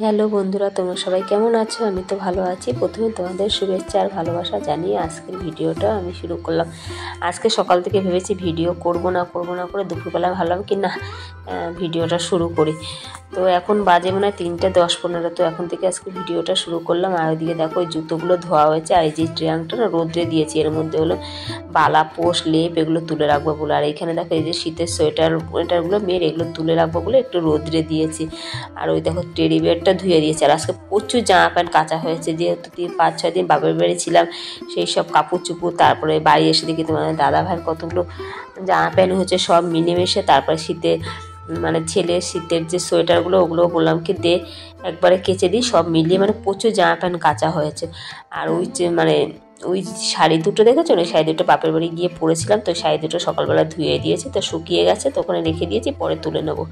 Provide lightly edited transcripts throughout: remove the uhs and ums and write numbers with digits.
Hello বন্ধুরা, তোমরা সবাই কেমন আছো? আমি তো ভালো আছি। প্রথমে তোমাদের শুভেচ্ছা আর ভালোবাসা জানিয়ে আজকের ভিডিওটা আমি শুরু করলাম। আজকে সকাল থেকে ভেবেছি ভিডিও করব না করে দুপুরবেলা ভাবলাম কি না ভিডিওটা শুরু করি। তো এখন বাজে মনে হয় 3টা 10-15, তো এখন থেকে আজকে ভিডিওটা শুরু করলাম। আর ওইদিকে দেখো ওই জুতোগুলো ধোয়া হয়েছে, আর এই যে ট্রাঙ্কটা না রোদ্রে দিয়েছি, এর মধ্যে হলো বালা পোষ লেপ এগুলো তুলে রাখবো বলে। আর এইখানে দেখো এই যে শীতের সোয়েটারগুলো মেয়ের এগুলো তুলে রাখবো বলে একটু রোদ্রে দিয়েছি। আর ওই দেখো টেডি বিয়ারটা ধুয়ে দিয়েছে। আর আজকে প্রচুর জামা প্যান্ট কাচা হয়েছে, যেহেতু 5-6 দিন বাপের বাড়ি ছিলাম, সেই সব কাপড় চুপড়, তারপরে বাড়ি এসে দেখি তোমার দাদা ভাইয়ের কতগুলো জামা প্যান্ট হচ্ছে সব মিলেমিশে। তারপরে ছেলের শীতের যে সোয়েটারগুলো ওগুলো বললাম কি দে একবারে কেচে দিই, সব মিলিয়ে প্রচুর জামা প্যান্ট কাচা হয়েছে। আর ওই শাড়ি দুটো দেখেছো, ওই শাড়ি দুটো বাপের বাড়ি গিয়ে পরেছিলাম, তো শাড়ি দুটো সকালবেলা ধুয়ে দিয়েছি, তো শুকিয়ে গেছে, তো ওখানে রেখে দিয়েছি, পরে তুলে নেবো।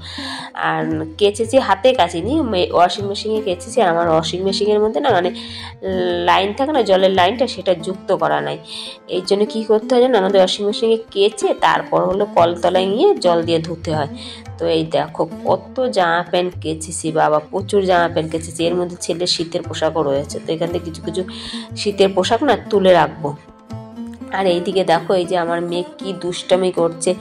আর কেচেছি, হাতে কাচিনি, ওয়াশিং মেশিনে কেচেছি। আর আমার ওয়াশিং মেশিনের মধ্যে না লাইন থাকে না, জলের লাইনটা, সেটা যুক্ত করা নাই। এই জন্য কী করতে হয় জানো, আমাদের ওয়াশিং মেশিনে কেচে তারপর হলো কলতলায় নিয়ে জল দিয়ে ধুতে হয়। তো এই দেখো কত জামা প্যান্ট কেচেছি বাবা, প্রচুর জামা প্যান্ট কেচেছি। এর মধ্যে ছেলের শীতের পোশাকও রয়েছে, তো এখান থেকে কিছু কিছু শীতের পোশাক না তুলে রাখবো। আর এইদিকে দেখো এই যে আমার মেয়ে কি দুষ্টামি করছে,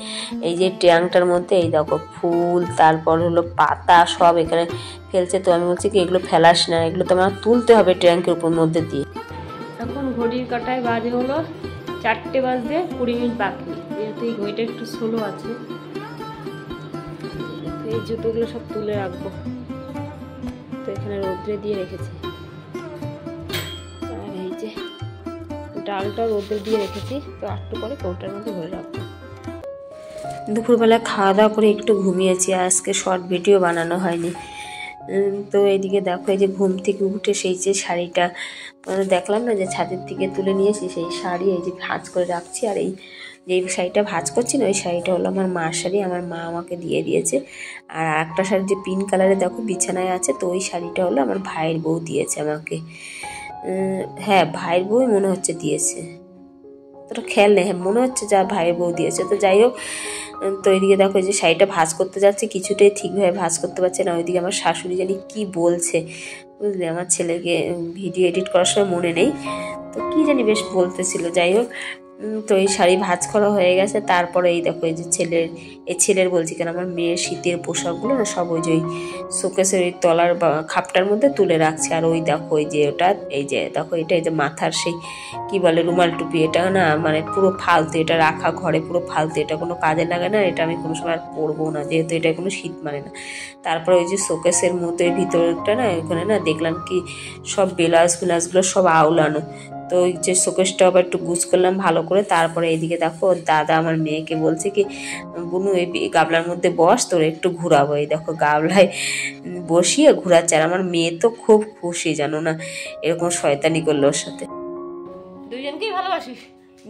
এই যে ট্যাঙ্কটার মধ্যে এই দেখো ফুল, তারপর হলো পাতা সব এখানে ফেলছে। তো আমি বলছি কি এগুলো ফেলাস না, এগুলো তো আমার তুলতে হবে ট্যাঙ্কের উপর মধ্যে দিয়ে। এখন ঘড়ির কাঁটায় বাজে হলো 4:20 বাকি, যেহেতু এই ঘড়িটা একটু স্লো আছে। এই জুতোগুলো সব তুলে রাখবো, তো এখানে রোদ্রে দিয়ে রেখেছি। আর এই যে ডালটা রোদ্রে দিয়ে রেখেছি, তো একটু পরে কৌটার মধ্যে ভরে রাখবো। দুপুরবেলা খাওয়া দাওয়া করে একটু ঘুমিয়েছি, আজকে শর্ট ভিডিও বানানো হয়নি। তো এইদিকে দেখো এই যে ঘুম থেকে উঠে সেই যে শাড়িটা দেখলাম না যে ছাদের থেকে তুলে নিয়েছি, সেই শাড়ি এই যে ভাঁজ করে রাখছি। আর এই যে শাড়িটা ভাঁজ করছি না, ওই শাড়িটা হলো আমার মার শাড়ি, আমার মা আমাকে দিয়ে দিয়েছে। আর একটা শাড়ি যে পিঙ্ক কালারে দেখো বিছানায় আছে, তো ওই শাড়িটা হলো আমার ভাইয়ের বউ দিয়েছে আমাকে। হ্যাঁ, ভাইয়ের বউই মনে হচ্ছে দিয়েছে, তোটা খেয়াল নেই, মনে হচ্ছে যা ভাইয়ের বউ দিয়েছে। তো যাই হোক, তো এইদিকে দেখো যে শাড়িটা ভাঁজ করতে যাচ্ছে, কিছুটাই ঠিকভাবে ভাঁজ করতে পারছে না। ওইদিকে আমার শাশুড়ি জানি কি বলছে, বুঝলে, আমার ছেলেকে ভিডিও এডিট করার সময় মনে নেই, তো কি জানি বেশ বলতেছিল। যাই হোক, তো এই শাড়ি ভাঁজ করা হয়ে গেছে। তারপরে এই দেখো এই যে ছেলের বলছি কেন, আমার মেয়ের শীতের পোশাকগুলো না সব ওই যে ওই শোকেসের ওই তলার খাপটার মধ্যে তুলে রাখছে। আর ওই দেখো ওই যে ওটা, এই যে দেখো এটা, এই যে মাথার সেই কি বলে রুমাল টুপি, এটা না পুরো ফালতু, এটা রাখা ঘরে পুরো ফালতু, এটা কোনো কাজে লাগে না, এটা আমি কোনো সময় আর পরবো না, যেহেতু এটা কোনো শীত মানে না। তারপরে ওই যে শোকেসের মধ্যে ভিতরটা না, ওখানে না দেখলাম কি সব ব্লাউজগুলো সব আউলানো, তো ওই যে শোকেসটা আবার একটু গুছ করলাম ভালো করে। তারপরে এইদিকে দেখো দাদা আমার মেয়েকে বলছে কি বুনু এই গাবলার মধ্যে বস, তোর একটু ঘুরাবো। এই দেখো গাবলায় বসিয়ে ঘুরাচ্ছে। আর আমার মেয়ে তো খুব খুশি, জানো না, এরকম শয়তানি করলো ওর সাথে।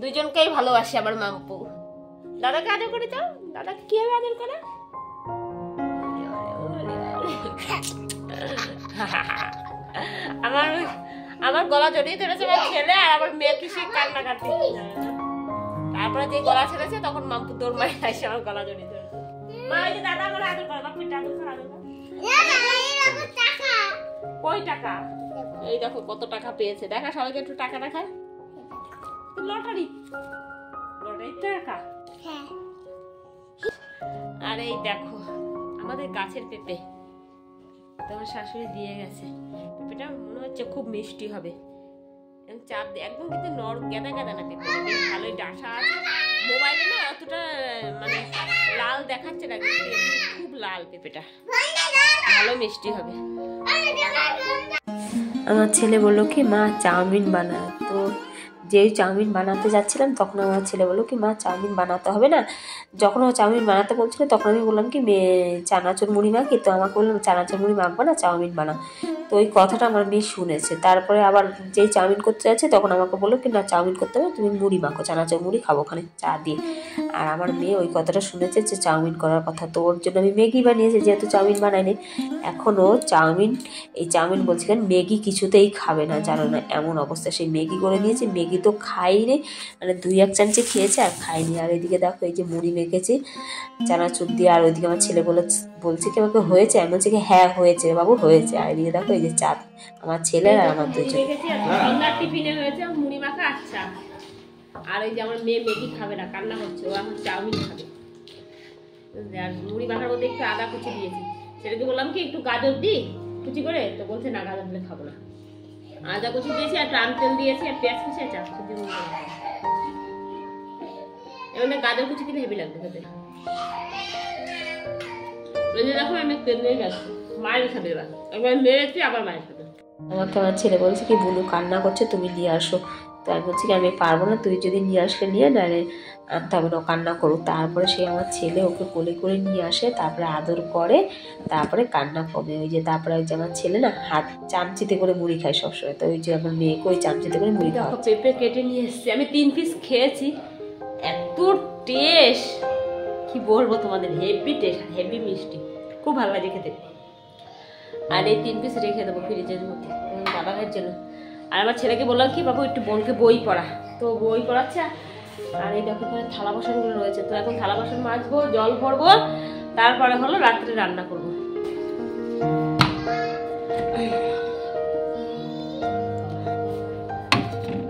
দুইজনকেই ভালোবাসি আমার মাম্পু। দাদাকে আদর করে দাও, দাদাকে কিভাবে আদর করে, আমার গলা জড়িয়ে ধরেছে আমার ছেলে, আর আমার মেয়ে খুশি কান্নাকাটি। তারপরে যে গলা ছেড়েছে তখন মাম্পু দৌড় মারি আসে আমার গলা জড়িয়ে ধরেছে। মা ওই যে দাদা আমার আদর করে, বাপু আদর করে, আদর করে। কই টাকা? এই দেখো কত টাকা পেয়েছে, দেখা সবাইকে একটু টাকা দেখা। লটারি টাকা। আর এই দেখো আমাদের গাছের পেঁপে, তোমার শাশুড়ি দিয়ে গেছে। পেঁপেটা মনে হচ্ছে খুব মিষ্টি হবে, চাপ দিয়ে একদম, কিন্তু গেদা না পেঁপে, ভালোই ডাঁসা আছে। মোবাইলে না অতটা লাল দেখাচ্ছে না, কিন্তু খুব লাল পেঁপেটা, ভালো মিষ্টি হবে। আমার ছেলে বললো কি মা চাউমিন বানা, তো যেই চাউমিন বানাতে যাচ্ছিলাম তখন আমার ছেলে বললো কি মা চাউমিন বানাতে হবে না। যখন ও চাউমিন বানাতে বলছিল তখন আমি বললাম কি মেয়ে চানাচুর মুড়ি মাখি, তো আমাকে বললাম চানাচুর মুড়ি মাখবো না, চাউমিন বানা। তো ওই কথাটা আমার মেয়ে শুনেছে। তারপরে আবার যেই চাউমিন করতে যাচ্ছে তখন আমাকে বললো কি না চাউমিন করতে হবে, তুমি মুড়ি মাখো, চানাচুর মুড়ি খাবো ওখানে চা দিয়ে। আর আমার মেয়ে ওই কথাটা শুনেছে যে চাউমিন করার কথা, তো ওর জন্য আমি ম্যাগি বানিয়েছি, যেহেতু চাউমিন বানাইনি। এখনও চাউমিন বলছিলেন ম্যাগি কিছুতেই খাবে না, জানো না এমন অবস্থা। সেই ম্যাগি করে দিয়েছি, ম্যাগি তো খাইনি, মানে 2-1 চামচে খেয়েছে আর খাইনি। আর এদিকে দেখো এই যে মুড়ি মেখেছি চানাচুর দিয়ে, আর ওইদিকে আমার ছেলে বলছে কি আমাকে হয়েছে, আমি বলছি কি হ্যাঁ হয়েছে বাবু হয়েছে। আর এদিকে দেখো এই যে চাপ আমার ছেলের আর আমার দুজন টিফিনে হয়েছে মুড়ি মাখা। আচ্ছা, আর এই যে আমার মেয়ে ম্যাগি খাবে না, কান্না করছে, ও এখন চাউমিন খাবে। আর মুড়ি মাখার মধ্যে একটু আদা কুচি দিয়েছি, সেটাকে বললাম কি একটু গাজর দিই কুচি করে, তো বলছে না গাজর দিলে খাবো না। আদা কুচি দিয়েছি আর প্রাণ তেল দিয়েছি আর পেঁয়াজ কুচি আর চাকু দিয়ে মুড়ি মাখা। এবার গাজর কুচি দিলে হেভি লাগবে খেতে। দেখো আমি তেল নিয়ে গেছি, মায়ের খাবে এবার, একবার মেরেছি আবার মায়ের খাবে। আমাকে আমার ছেলে বলছে কি বুলু কান্না করছে, তুমি নিয়ে আসো। তো আমি বলছি কি আমি পারবো না, তুই যদি নিয়ে আসলে নিয়ে নাহলে আনতে হবে না, কান্না করুক। তারপরে সে আমার ছেলে ওকে কোলে করে নিয়ে আসে, তারপরে আদর করে, তারপরে কান্না কমে। ওই যে তারপরে ওই যে আমার ছেলে না হাত চামচিতে করে মুড়ি খায় সবসময়, তো ওই যে আমার মেয়েকে ওই চামচিতে করে মুড়ি খাওয়া। পেঁপে কেটে নিয়ে এসেছি, আমি 3 পিস খেয়েছি, এত টেস্ট কি বলবো তোমাদের, হেভি টেস্ট, হেভি মিষ্টি, খুব ভালো লাগে খেতে। আর এই 3 পিস রেখে দেবো ফ্রিজের মধ্যে দাদা ভাইয়ের জন্য। আর আমার ছেলেকে বললাম কি বাবু একটু বোনকে বই পড়া, তো বই পড়াচ্ছে। আর এই দেখো এখানে থালা বাসনগুলো রয়েছে, তো এখন থালা বাসন মাজবো, জল ভরবো, তারপরে হলো রাত্রে রান্না করব।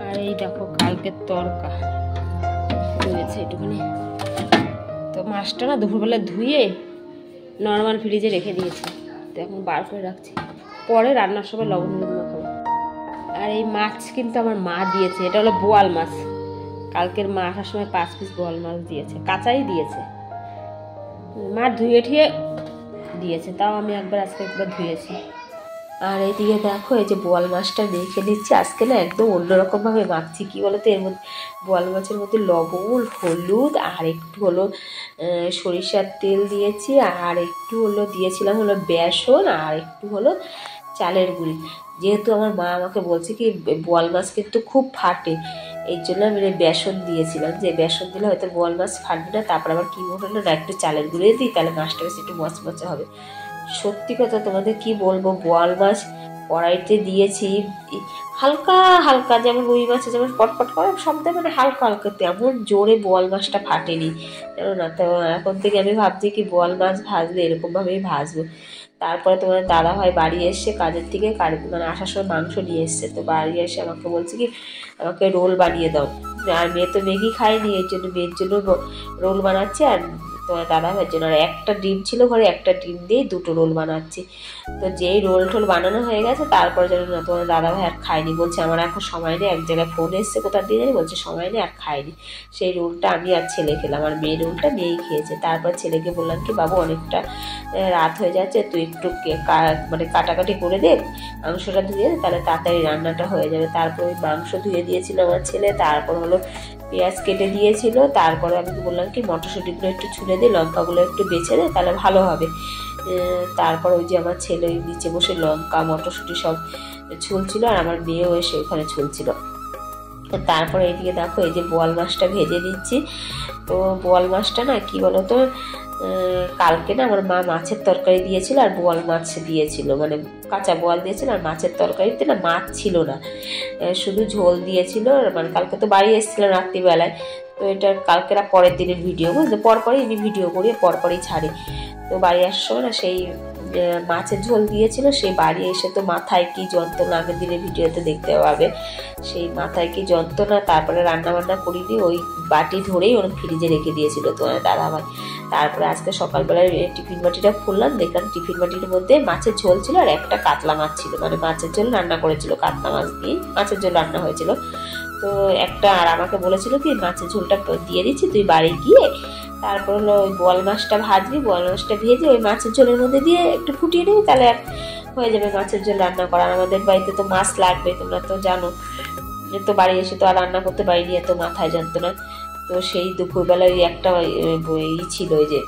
আর এই দেখো কালকের তরকা রয়েছে একটুখানি, তো মাছটা না দুপুরবেলা ধুয়ে নর্মাল ফ্রিজে রেখে দিয়েছি, তো এখন বার করে রাখছি, পরে রান্নার সময় লবণ হলুদ মাখাবো। আর এই মাছ কিন্তু আমার মা দিয়েছে, এটা হলো বোয়াল মাছ, কালকের মা আসার সময় 5 পিস বোয়াল মাছ দিয়েছে, কাঁচাই দিয়েছে, মা ধুয়ে ঠিয়ে দিয়েছে, তাও আমি আজকে একবার ধুয়েছি। আর এইদিকে দেখো এই যে বোয়াল মাছটা মেখে নিচ্ছি, আজকে না একদম অন্যরকমভাবে মাখছি। কী বলো তো, এর মধ্যে বোয়াল মাছের মধ্যে লবণ হলুদ আর একটু হলো সরিষার তেল দিয়েছি, আর একটু হলো দিয়েছিলাম হলো বেসন, আর একটু হলো চালের গুঁড়ি। যেহেতু আমার মা আমাকে বলছে কি বোয়াল মাছ কিন্তু খুব ফাটে, এই জন্য আমি বেসন দিয়েছিলাম, যে বেসন দিলে হয়তো বোয়াল মাছ ফাটবে না। তারপর আবার কী মনে হলো না একটু চালের গুঁড়ি দিই, তাহলে মাছটা বেশি একটু মচমচে হবে। সত্যি কথা তোমাদের কি বলবো, বোয়াল মাছ কড়াইতে দিয়েছি হালকা হালকা, যেমন রুই মাছে যেমন পটপট করে শব্দ, মানে হালকা হালকা, তেমন জোরে বোয়াল মাছটা ফাটেনি, জানো না। তো এখন থেকে আমি ভাবছি কি বোয়াল মাছ ভাজলে এরকমভাবেই ভাজবো। তারপরে তোমার দাদা ভাই বাড়ি এসছে কাজের থেকে, মানে আসার সময় মাংস নিয়ে এসছে, তো বাড়ি এসে আমাকে বলছে কি আমাকে রোল বানিয়ে দাও। আর মেয়ে তো ম্যাগি খায়নি, এর জন্য মেয়ের জন্য রোল বানাচ্ছি, আর তোমার দাদা ভাইয়ের জন্য। আর একটা ডিম ছিল ঘরে, একটা ডিম দিয়ে 2টো রোল বানাচ্ছি। তো যেই রোল টোল বানানো হয়ে গেছে, তারপরে যেন না তোমার দাদা ভাই আর খায়নি, বলছে আমার এখন সময় নেই, এক জায়গায় ফোন এসছে কোথার দিয়ে জানি, বলছে সময় নেই আর খায়নি। সেই রোলটা আমি আর ছেলে খেলাম, আর মেয়ে রোলটা মেয়েই খেয়েছে। তারপর ছেলেকে বললাম কি বাবু অনেকটা রাত হয়ে যাচ্ছে, তুই একটু মানে কাটাকাটি করে দে, মাংসটা ধুয়ে দে, তাহলে তাড়াতাড়ি রান্নাটা হয়ে যাবে। তারপর ওই মাংস ধুয়ে দিয়েছিল আমার ছেলে, তারপর হলো পেঁয়াজ কেটে দিয়েছিল, তারপরে আমি বললাম কি মটরশুঁটিগুলো একটু ছুলে দে, লঙ্কাগুলো একটু বেছে দে, তাহলে ভালো হবে। তারপর ওই যে আমার ছেলে ওই নিচে বসে লঙ্কা মটরশুঁটি সব ছুলছিল, আর আমার মেয়েও এসে ওখানে ছুলছিল। তারপরে এইদিকে দেখো এই যে বোয়াল মাছটা ভেজে দিচ্ছি। তো বোয়াল মাছটা না কি বলতো, কালকে না আমার মা মাছের তরকারি দিয়েছিল আর বোয়াল মাছ দিয়েছিল, মানে কাঁচা বোয়াল দিয়েছিল, আর মাছের তরকারিতে না মাছ ছিল না, শুধু ঝোল দিয়েছিল। মানে কালকে তো বাড়ি এসেছিলাম রাত্রিবেলায়, তো এটা কালকেরা পরের দিনের ভিডিও, বুঝলে পরপরই আমি ভিডিও করি, পরপরই ছাড়ি। তো বাড়ি আসার সময় না সেই মাছের ঝোল দিয়েছিল, সেই বাড়ি এসে তো মাথায় কি যন্ত্রণা, আগের দিনের ভিডিওতে দেখতে পাবে, সেই মাথায় কি যন্ত্রণা। তারপরে রান্না বান্না করিনি, ওই বাটি ধরেই ওর ফ্রিজে রেখে দিয়েছিল তোমার দাদা ভাই। তারপরে আজকে সকালবেলায় টিফিন বাটিটা খুললাম, দেখলাম টিফিন বাটির মধ্যে মাছের ঝোল ছিল আর একটা কাতলা মাছ ছিল, মানে মাছের ঝোল রান্না করেছিল, কাতলা মাছ দিয়ে মাছের ঝোল রান্না হয়েছিল। তো একটা, আর আমাকে বলেছিল কি মাছের ঝোলটা দিয়ে দিচ্ছি, তুই বাড়ি গিয়ে তারপর হলো ওই বোয়াল মাছটা ভাজবি, বোয়াল মাছটা ভেজে ওই মাছের ঝোলের মধ্যে দিয়ে একটু ফুটিয়ে নিবি, তাহলে হয়ে যাবে মাছের ঝোল রান্না করা। আমাদের বাড়িতে তো মাছ লাগবে, তোমরা তো জানো, তো বাড়ি এসে তো আর রান্না করতে পারিনি, এত মাথায় যন্ত্রণা। তো সেই দুপুরবেলায় ওই একটা ছিল, ওই যে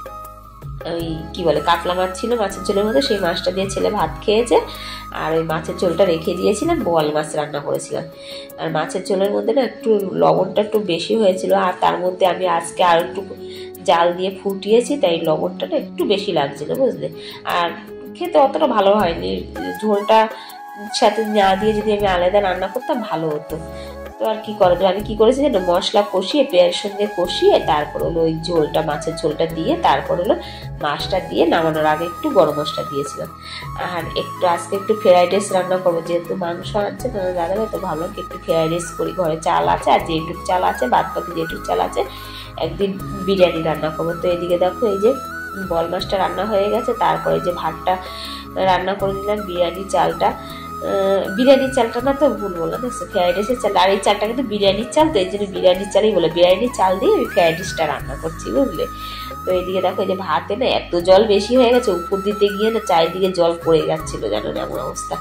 ওই কী বলে কাতলা মাছ ছিল মাছের ঝোলের মধ্যে, সেই মাছটা দিয়ে ছেলে ভাত খেয়েছে। আর ওই মাছের ঝোলটা রেখে দিয়েছিলাম, বোয়াল মাছ রান্না করেছিলাম। আর মাছের ঝোলের মধ্যে না একটু লবণটা একটু বেশি হয়েছিল, আর তার মধ্যে আমি আজকে আর একটু জাল দিয়ে ফুটিয়েছি, তাই লবণটা না একটু বেশি লাগছিল, বুঝলে। আর খেতে অতটা ভালো হয়নি, ঝোলটা সাথে না দিয়ে যদি আমি আলাদা রান্না করতাম ভালো হতো। তো আর কি করা যায়, আমি কি করেছি যেন মশলা কষিয়ে পেঁয়াজের সঙ্গে কষিয়ে তারপর হলো ওই ঝোলটা মাছের ঝোলটা দিয়ে তারপর হলো মাছটা দিয়ে নামানোর আগে একটু গরম মশলা দিয়েছিলাম। আর একটু আজকে একটু ফ্রাইড রাইস রান্না করবো, যেহেতু মাংস আনছে তোমার দাদাভাই, তো ভাবলাম কি একটু ফ্রাইড রাইস করি। ঘরে চাল আছে, আর যেটুকু চাল আছে বাদ বাকি যেটুকু চাল আছে একদিন বিরিয়ানি রান্না করবো। তো এদিকে দেখো এই যে বল মাছটা রান্না হয়ে গেছে, তারপরে যে ভাতটা রান্না করে নিলাম, বিরিয়ানির চালটা না, তো ভুল বললাম, দেখছো ফ্রাইড রাইসের চাল, আর এই চালটা কিন্তু বিরিয়ানির চাল, তো এই জন্য বিরিয়ানির চালই বলে, বিরিয়ানির চাল দিয়ে আমি ফ্রাইড রাইসটা রান্না করছি, বুঝলে। তো এইদিকে দেখো এই যে ভাতে না এত জল বেশি হয়ে গেছে, উপর দিতে গিয়ে না চারিদিকে জল পড়ে যাচ্ছিলো, জানো না এমন অবস্থা।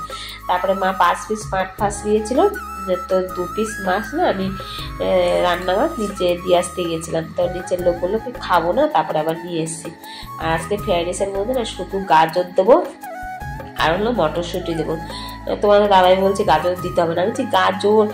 তারপরে মা 5 পিস মাছ দিয়েছিল, তো 2 পিস মাছ না আমি রান্না মাছ নিচে দিয়ে আসতে গিয়েছিলাম, তো নিচের লোক বললো কি খাবো না, তারপরে আবার নিয়ে এসেছি। আর আজকে ফ্রাইড রাইসের মধ্যে না শুধু গাজর দেবো আর হলো মটরশুঁটি দেবো। তোমাদের দাদাই বলছে গাজর দিতে হবে না, আমি বলছি গাজর,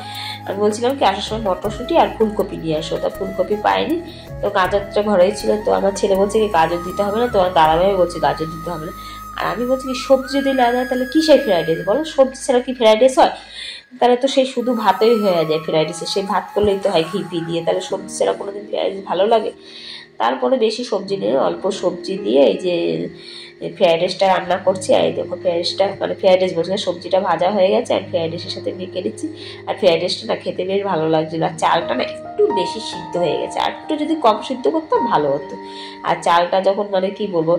আমি বলছিলাম কি আসার সময় মটরশুঁটি আর ফুলকপি নিয়ে আসো, তা ফুলকপি পাইনি, তো গাজরটা ঘরেই ছিল। তো আমার ছেলে বলছে কি গাজর দিতে হবে না, তোমার দাদাভাই বলছে গাজর দিতে হবে না। আর আমি বলছি কি সবজি যদি না দেয় তাহলে কিসের ফ্রাইড রাইস বলো, সবজি ছাড়া কি ফ্রাইড রাইস হয়? তাহলে তো সেই শুধু ভাতই হয়ে যায় ফ্রাইড রাইসে, সেই ভাত করলেই তো হয় ঘি ফি দিয়ে, তাহলে সবজি ছাড়া কোনোদিন ফ্রাইড রাইস ভালো লাগে? তারপরে বেশি সবজি নেই, অল্প সবজি দিয়ে এই যে ফ্রাইড রাইসটা রান্না করছি। আর এই দেখো ফ্রাইড রাইসটা মানে ফ্রাইড রাইস বলছি, সবজিটা ভাজা হয়ে গেছে আর ফ্রাইড রাইসের সাথে মেখে দিচ্ছি। আর ফ্রাইড রাইসটা না খেতে বেশ ভালো লাগছিল, আর চালটা না একটু বেশি সিদ্ধ হয়ে গেছে, আর একটু যদি কম সিদ্ধ করতাম ভালো হতো। আর চালটা যখন মানে কি বলবো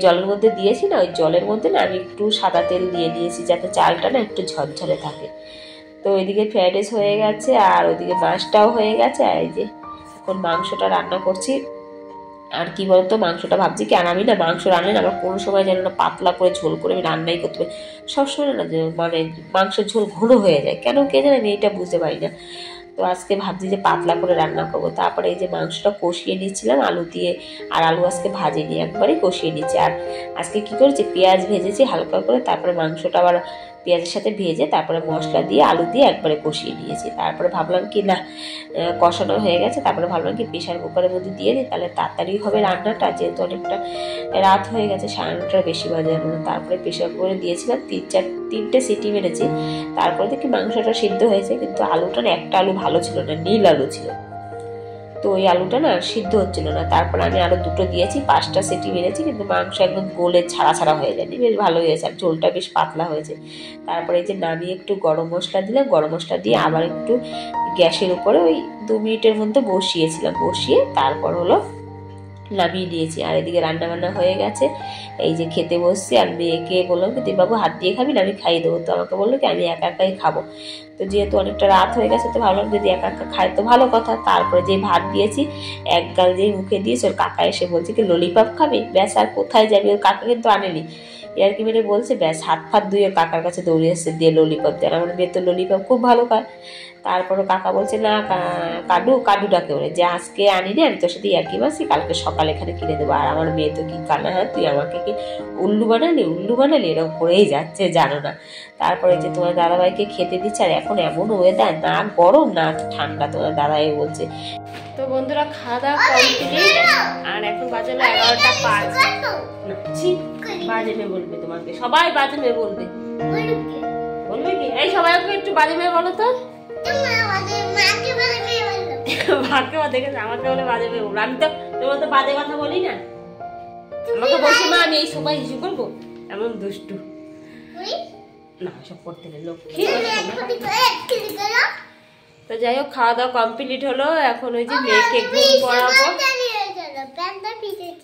জলের মধ্যে দিয়েছি না, ওই জলের মধ্যে না আমি একটু সাদা তেল দিয়ে দিয়েছি যাতে চালটা না একটু ঝরঝরে থাকে। তো ওইদিকে ফ্রাইড রাইস হয়ে গেছে আর ওইদিকে মাছটাও হয়ে গেছে, আর এই যে এখন মাংসটা রান্না করছি। আর কি বলতো মাংসটা ভাবছি কি, আর আমি না মাংস রান্না না আমার কোনো সময় যেন না পাতলা করে ঝোল করে আমি রান্নাই করতে পারি, সবসময় না মানে মাংসের ঝোল ঘন হয়ে যায়, কেন কে জানে আমি এটা বুঝতে পারি না। তো আজকে ভাবছি যে পাতলা করে রান্না করবো। তারপরে এই যে মাংসটা কষিয়ে নিচ্ছিলাম আলু দিয়ে, আর আলু আজকে ভাজিনি, একবারে কষিয়ে নিচ্ছি। আর আজকে কি করেছি পেঁয়াজ ভেজেছি হালকা করে, তারপরে মাংসটা আবার পেঁয়াজের সাথে ভেজে তারপরে মশলা দিয়ে আলু দিয়ে একবারে কষিয়ে নিয়েছি। তারপরে ভাবলাম কি না কষানো হয়ে গেছে, তারপরে ভাবলাম কি প্রেশার কুকারের মধ্যে দিয়ে দিই, তাহলে তাড়াতাড়ি হবে রান্নাটা, যেহেতু অনেকটা রাত হয়ে গেছে, 9:30টার বেশি বাজে। তারপরে প্রেশার কুকারে দিয়েছিলাম 3-4 সিটি মেরেছি, তারপরে দেখি মাংসটা সিদ্ধ হয়েছে, কিন্তু আলুটা না একটা আলু ভালো ছিল না, নীল আলু ছিল, তো ওই আলুটা না সিদ্ধ হচ্ছিল না। তারপর আমি আরো 2টো দিয়েছি, 5টা সিটি মেরেছি, কিন্তু মাংস একদম গোলে ছাড়া ছাড়া হয়ে যায়নি, বেশ ভালো হয়েছে, আর ঝোলটা বেশ পাতলা হয়েছে। তারপরে এই যে নামিয়ে একটু গরম মশলা দিলাম, গরম মশলা দিয়ে আবার একটু গ্যাসের উপরে ওই 2 মিনিটের মধ্যে বসিয়েছিলাম, বসিয়ে তারপর হলো নামিয়ে দিয়েছি। আর এদিকে রান্না বান্না হয়ে গেছে, এই যে খেতে বসছি। আর মেয়েকে বললাম কি তুই বাবু হাত দিয়ে খাবি না, আমি খাইয়ে দেবো, তো আমাকে বললো কি আমি একা একাই খাবো। তো যেহেতু অনেকটা রাত হয়ে গেছে, তো ভাবলাম যদি একা একা খাই তো ভালো কথা। তারপরে যে ভাত দিয়েছি এক গাল দিয়ে মুখে দিয়েছে, ওর কাকা এসে বলছে কি ললিপপ খাবি, ব্যাস আর কোথায় যাবি, ওর কাকা কিন্তু আনেনি, আর কি মেরে বলছে, ব্যাস হাত ফাত ধুয়ে কাকার কাছে দৌড়ে এসছে দিয়ে ললিপপ দেন, আমার মেয়ে তো ললিপপ খুব ভালো খায়। তারপরে কাকা বলছে না কাডু ডাকে বলে যে আজকে আনিনি, আমি তোর সাথে একই মাসি কালকে সকালে এখানে কিনে দেবো। আর আমার মেয়ে তো কি কানা, হ্যাঁ তুই আমাকে কি উল্লু বানালি এরকম করেই যাচ্ছে, জানো না। তারপরে যে তোমার দাদাভাইকে খেতে দিচ্ছে, আর এখন এমন ওয়েদার, না গরম না ঠান্ডা, তোমার দাদাই বলছে। তো বন্ধুরা খাওয়া দাওয়া কমপ্লিট, আর এখন বাজে 11টা 5। বাজে মেয়ে বলবে তোমাকে, সবাই বাজে মেয়ে বলবে, বলবে কি এই সবাই একটু বাজে মেয়ে বলো তো, মাকে দেখেছে আমাকে বলে বাজে মেয়ে বলবো, আমি তো তোমার তো বাজে কথা বলি না, আমাকে বলছি মা আমি এই সবাই হিসু করবো, এমন দুষ্টু না সব করতে নেই লক্ষ্মী। তো যাই হোক খাওয়া দাওয়া কমপ্লিট হলো, এখন ওই যে মেয়েকে ঘুম পড়াবো।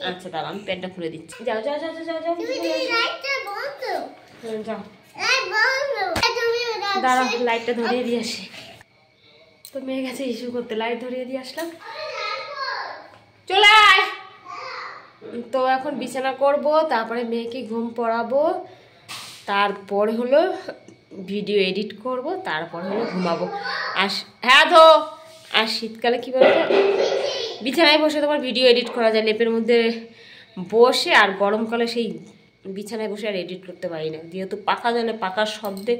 আচ্ছা দাঁড়া আমি প্যান্টটা খুলে দিচ্ছি, যাও যাও যাও যাও যাও যাও, দাঁড়াও লাইটটা ধরিয়ে দিয়ে আসি। তো মেয়ে গেছে ইস্যু করতে, লাইট ধরিয়ে দিয়ে আসলাম, চলে আয়। তো এখন বিছানা করব, তারপরে মেয়েকে ঘুম পড়াবো, তারপরে হলো ভিডিও এডিট করব, তারপর হলো ঘুমাবো। আর হ্যাঁ ধো, আর শীতকালে কী বলতো বিছানায় বসে তোমার ভিডিও এডিট করা যায়, লেপের মধ্যে বসে আর গরমকালে সেই বিছানায় বসে আর এডিট করতে পারি না, যেহেতু পাখা চলে, পাখার শব্দে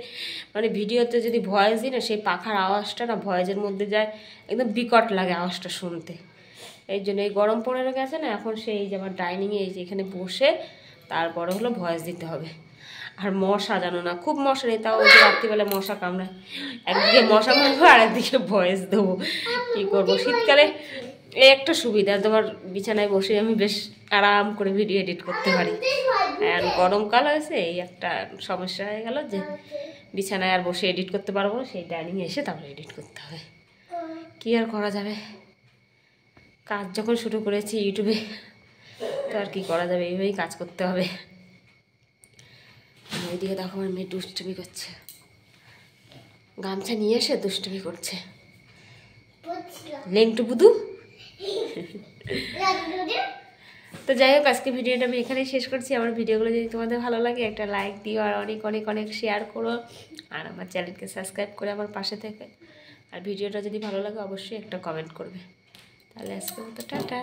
মানে ভিডিওতে যদি ভয়েস দিই না, সেই পাখার আওয়াজটা না ভয়েসের মধ্যে যায়, একদম বিকট লাগে আওয়াজটা শুনতে। এই জন্য এই গরম পড়ে গেছে না, এখন সেই যে আমার ডাইনিংয়ে এই যে এখানে বসে তারপরে হলো ভয়েস দিতে হবে। আর মশা জানো না, খুব মশা নেই, তাও ওই যে রাত্রিবেলা মশা কামড়ায়, একদিকে মশা মারবো আর একদিকে ভয়েস দেবো, কী করবো। শীতকালে এই একটা সুবিধা, তোমার বিছানায় বসে আমি বেশ আরাম করে ভিডিও এডিট করতে পারি। আর গরমকাল হয়েছে এই একটা সমস্যা হয়ে গেল যে বিছানায় আর বসে এডিট করতে পারবো না, সেই ডাইনিংয়ে এসে তারপরে এডিট করতে হবে। কী আর করা যাবে, কাজ যখন শুরু করেছি ইউটিউবে, তো আর কী করা যাবে, এইভাবেই কাজ করতে হবে। ওইদিকে দেখো আমার মেয়ে দুষ্টুমি করছে, গামছা নিয়ে এসে দুষ্টুমি করছে, লেংটু বুধু। তো যাই হোক, আজকে ভিডিওটা আমি এখানেই শেষ করছি। আমার ভিডিওগুলো যদি তোমাদের ভালো লাগে একটা লাইক দিও, আর অনেক অনেক অনেক শেয়ার করো, আর আমার চ্যানেলকে সাবস্ক্রাইব করে আমার পাশে থেকে। আর ভিডিওটা যদি ভালো লাগে অবশ্যই একটা কমেন্ট করবে। তাহলে আজকে মতো টাটা।